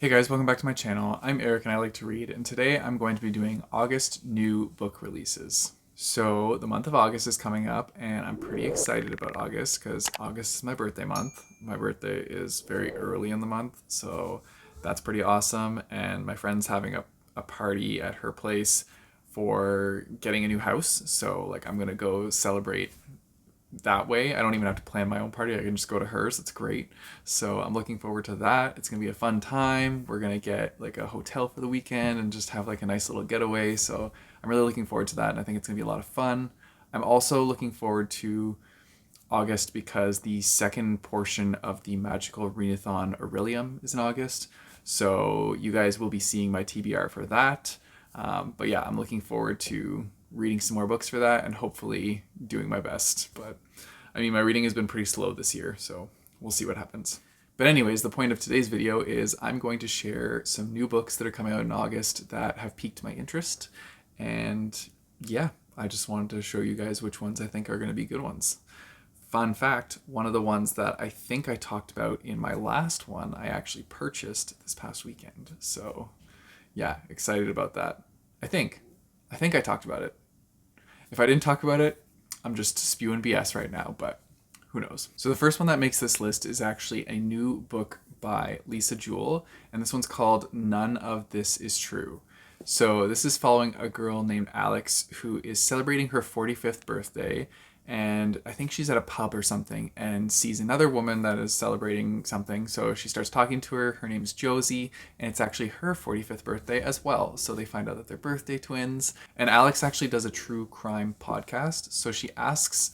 Hey guys, welcome back to my channel. I'm Eric and I like to read, and today I'm going to be doing August new book releases. So the month of August is coming up and I'm pretty excited about August because August is my birthday month. My birthday is very early in the month, so that's pretty awesome. And my friend's having a party at her place for getting a new house. So like I'm gonna go celebrate that way. I don't even have to plan my own party. I can just go to hers. It's great. So I'm looking forward to that. It's going to be a fun time. We're going to get like a hotel for the weekend and just have like a nice little getaway. So I'm really looking forward to that. And I think it's going to be a lot of fun. I'm also looking forward to August because the second portion of the Magical Readathon Aurelium is in August. So you guys will be seeing my TBR for that. But yeah, I'm looking forward to reading some more books for that and hopefully doing my best. But I mean, my reading has been pretty slow this year, so we'll see what happens. But anyways, the point of today's video is I'm going to share some new books that are coming out in August that have piqued my interest. And yeah, I just wanted to show you guys which ones I think are going to be good ones. Fun fact, one of the ones that I think I talked about in my last one, I actually purchased this past weekend. So yeah, excited about that. I think I talked about it. If I didn't talk about it, I'm just spewing BS right now, but who knows. So the first one that makes this list is actually a new book by Lisa Jewell, and this one's called None of This Is True. So this is following a girl named Alex who is celebrating her 45th birthday, and I think she's at a pub or something and sees another woman that is celebrating something. So she starts talking to her. Her name's Josie, and it's actually her 45th birthday as well. So they find out that they're birthday twins. And Alex actually does a true crime podcast. So she asks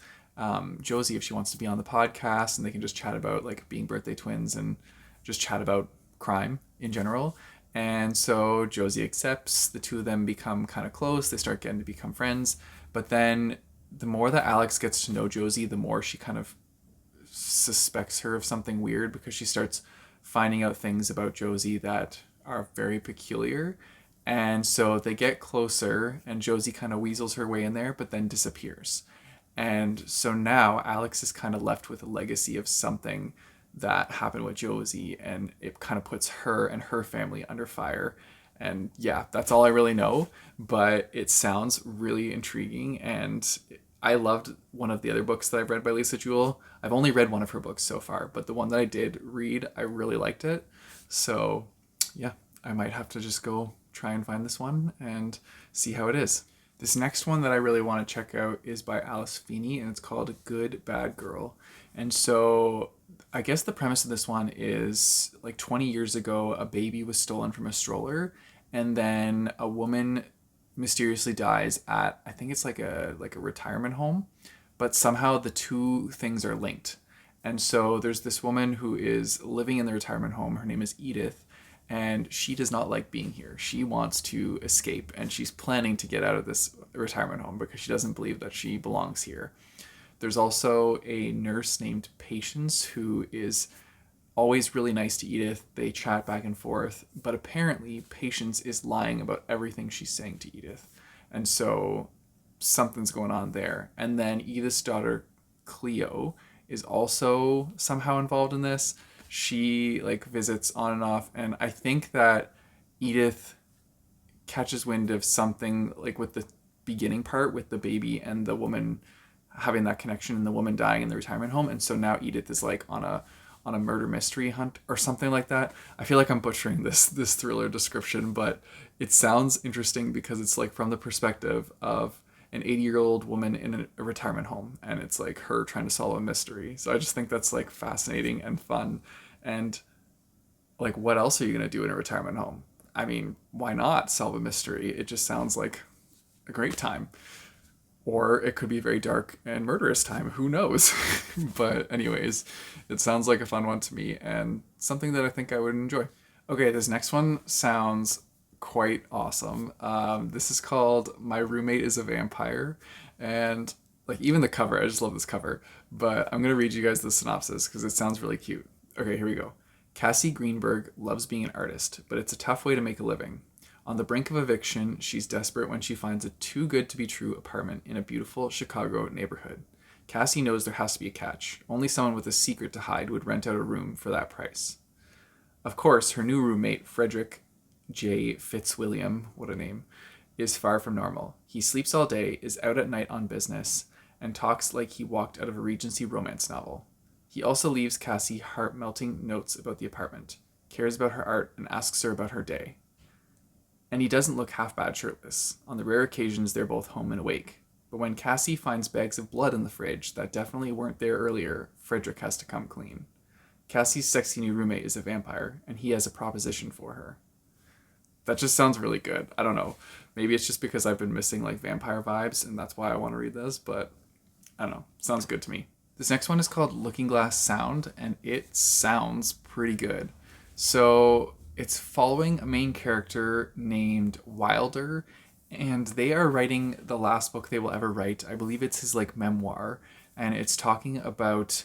Josie if she wants to be on the podcast, and they can just chat about like being birthday twins and just chat about crime in general. And so Josie accepts. The two of them become kind of close. They start getting to become friends. But then the more that Alex gets to know Josie, the more she kind of suspects her of something weird because she starts finding out things about Josie that are very peculiar. And so they get closer and Josie kind of weasels her way in there, but then disappears. And so now Alex is kind of left with a legacy of something that happened with Josie, and it kind of puts her and her family under fire. And yeah, that's all I really know, but it sounds really intriguing. And I loved one of the other books that I've read by Lisa Jewell. I've only read one of her books so far, but the one that I did read, I really liked it. So yeah, I might have to just go try and find this one and see how it is. This next one that I really want to check out is by Alice Feeney, and it's called Good Bad Girl. And so I guess the premise of this one is like 20 years ago, a baby was stolen from a stroller, and then a woman mysteriously dies at, I think it's like a retirement home, but somehow the two things are linked. And so there's this woman who is living in the retirement home. Her name is Edith, and she does not like being here. She wants to escape, and she's planning to get out of this retirement home because she doesn't believe that she belongs here. There's also a nurse named Patience who is always really nice to Edith. They chat back and forth, but apparently Patience is lying about everything she's saying to Edith. And so something's going on there. And then Edith's daughter Cleo is also somehow involved in this. She like visits on and off, and I think that Edith catches wind of something like with the beginning part with the baby and the woman having that connection and the woman dying in the retirement home. And so now Edith is like on a murder mystery hunt or something like that. I feel like I'm butchering this thriller description, but it sounds interesting because it's like from the perspective of an 80-year-old woman in a retirement home, and it's like her trying to solve a mystery. So I just think that's like fascinating and fun. And like, what else are you going to do in a retirement home? I mean, why not solve a mystery? It just sounds like a great time. Or it could be a very dark and murderous time. Who knows? But anyways, it sounds like a fun one to me and something that I think I would enjoy. Okay, this next one sounds quite awesome. This is called My Roommate is a Vampire. And like even the cover, I just love this cover. But I'm going to read you guys the synopsis because it sounds really cute. Okay, here we go. Cassie Greenberg loves being an artist, but it's a tough way to make a living. On the brink of eviction, she's desperate when she finds a too-good-to-be-true apartment in a beautiful Chicago neighborhood. Cassie knows there has to be a catch. Only someone with a secret to hide would rent out a room for that price. Of course, her new roommate, Frederick J. Fitzwilliam, what a name, is far from normal. He sleeps all day, is out at night on business, and talks like he walked out of a Regency romance novel. He also leaves Cassie heart-melting notes about the apartment, cares about her art, and asks her about her day. And he doesn't look half bad shirtless, on the rare occasions they're both home and awake. But when Cassie finds bags of blood in the fridge that definitely weren't there earlier, Frederick has to come clean. Cassie's sexy new roommate is a vampire, and he has a proposition for her. That just sounds really good. I don't know. Maybe it's just because I've been missing like vampire vibes, and that's why I want to read this, but I don't know. Sounds good to me. This next one is called Looking Glass Sound, and it sounds pretty good. So it's following a main character named Wilder, and they are writing the last book they will ever write. I believe it's his like memoir, and it's talking about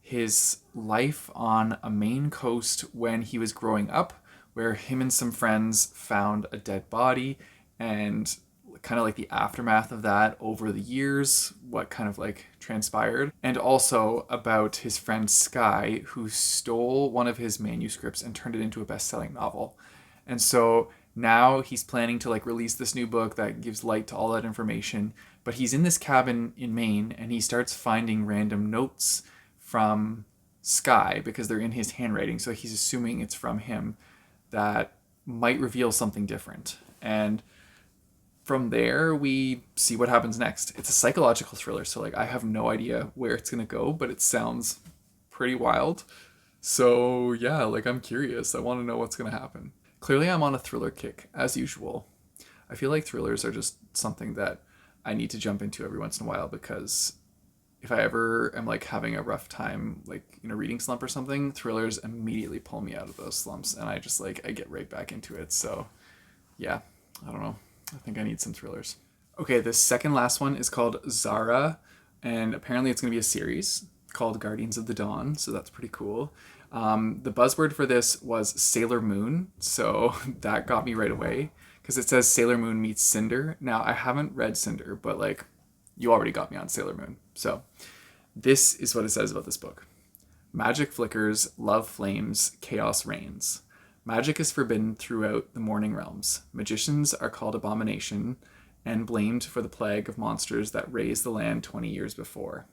his life on a Maine coast when he was growing up, where him and some friends found a dead body, and kind of like the aftermath of that over the years, what kind of like transpired, and also about his friend Sky, who stole one of his manuscripts and turned it into a best-selling novel. And so now he's planning to like release this new book that gives light to all that information, but he's in this cabin in Maine and he starts finding random notes from Sky because they're in his handwriting, so he's assuming it's from him, that might reveal something different. And from there, we see what happens next. It's a psychological thriller, so like I have no idea where it's gonna go, but it sounds pretty wild. So yeah, like I'm curious. I want to know what's gonna happen. Clearly, I'm on a thriller kick, as usual. I feel like thrillers are just something that I need to jump into every once in a while because if I ever am like having a rough time, like in a reading slump or something, thrillers immediately pull me out of those slumps, and I just like I get right back into it. So yeah, I don't know. I think I need some thrillers. Okay, this second last one is called Zara, and apparently it's going to be a series called Guardians of the Dawn, so that's pretty cool. The buzzword for this was Sailor Moon, so that got me right away because it says Sailor Moon meets Cinder. Now, I haven't read Cinder, but like you already got me on Sailor Moon. So this is what it says about this book. Magic flickers, love flames, chaos reigns. Magic is forbidden throughout the Morning Realms. Magicians are called abomination and blamed for the plague of monsters that razed the land 20 years before.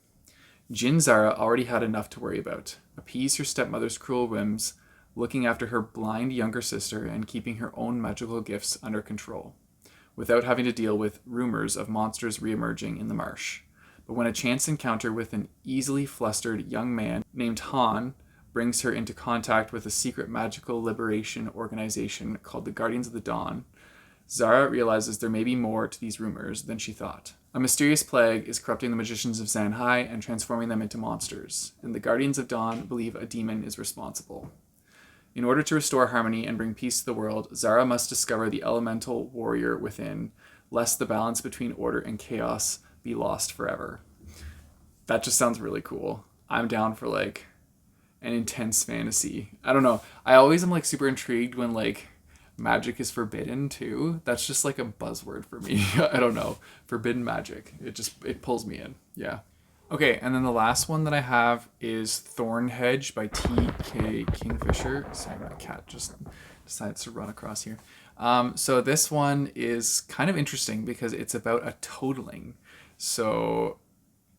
Jin Zara already had enough to worry about. Appease her stepmother's cruel whims, looking after her blind younger sister and keeping her own magical gifts under control, without having to deal with rumors of monsters reemerging in the marsh. But when a chance encounter with an easily flustered young man named Han brings her into contact with a secret magical liberation organization called the Guardians of the Dawn, Zara realizes there may be more to these rumors than she thought. A mysterious plague is corrupting the magicians of Zanhai and transforming them into monsters, and the Guardians of Dawn believe a demon is responsible. In order to restore harmony and bring peace to the world, Zara must discover the elemental warrior within, lest the balance between order and chaos be lost forever. That just sounds really cool. I'm down for like an intense fantasy. I don't know. I always am like super intrigued when like magic is forbidden too. That's just like a buzzword for me. I don't know. Forbidden magic. It pulls me in. Yeah. Okay, and then the last one that I have is Thornedge by T.K. Kingfisher. Sorry, my cat just decides to run across here. So this one is kind of interesting because it's about a toadling. So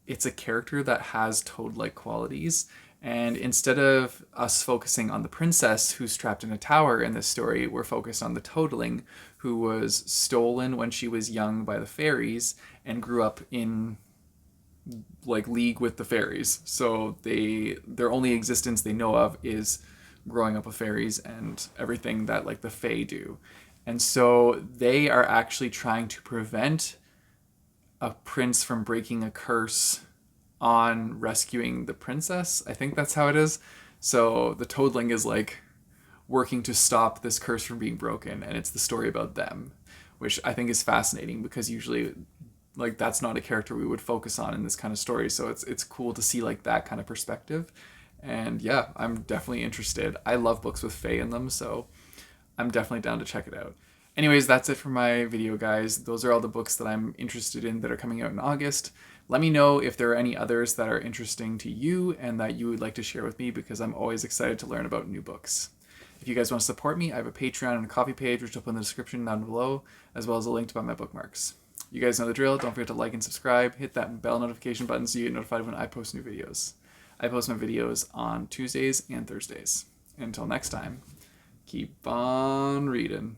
it's a character that has toad-like qualities, and instead of us focusing on the princess who's trapped in a tower in this story, we're focused on the toadling who was stolen when she was young by the fairies and grew up in like league with the fairies. So their only existence they know of is growing up with fairies and everything that like the fae do. And so they are actually trying to prevent a prince from breaking a curse on rescuing the princess. I think that's how it is. So the toadling is like working to stop this curse from being broken, and it's the story about them, which I think is fascinating because usually like that's not a character we would focus on in this kind of story. So it's cool to see like that kind of perspective. And yeah, I'm definitely interested. I love books with fae in them, so I'm definitely down to check it out. Anyways, that's it for my video, guys. Those are all the books that I'm interested in that are coming out in August. Let me know if there are any others that are interesting to you and that you would like to share with me, because I'm always excited to learn about new books. If you guys want to support me, I have a Patreon and a Coffee page, which I'll put in the description down below, as well as a link to buy my bookmarks. You guys know the drill. Don't forget to like and subscribe. Hit that bell notification button so you get notified when I post new videos. I post my videos on Tuesdays and Thursdays. Until next time, keep on reading.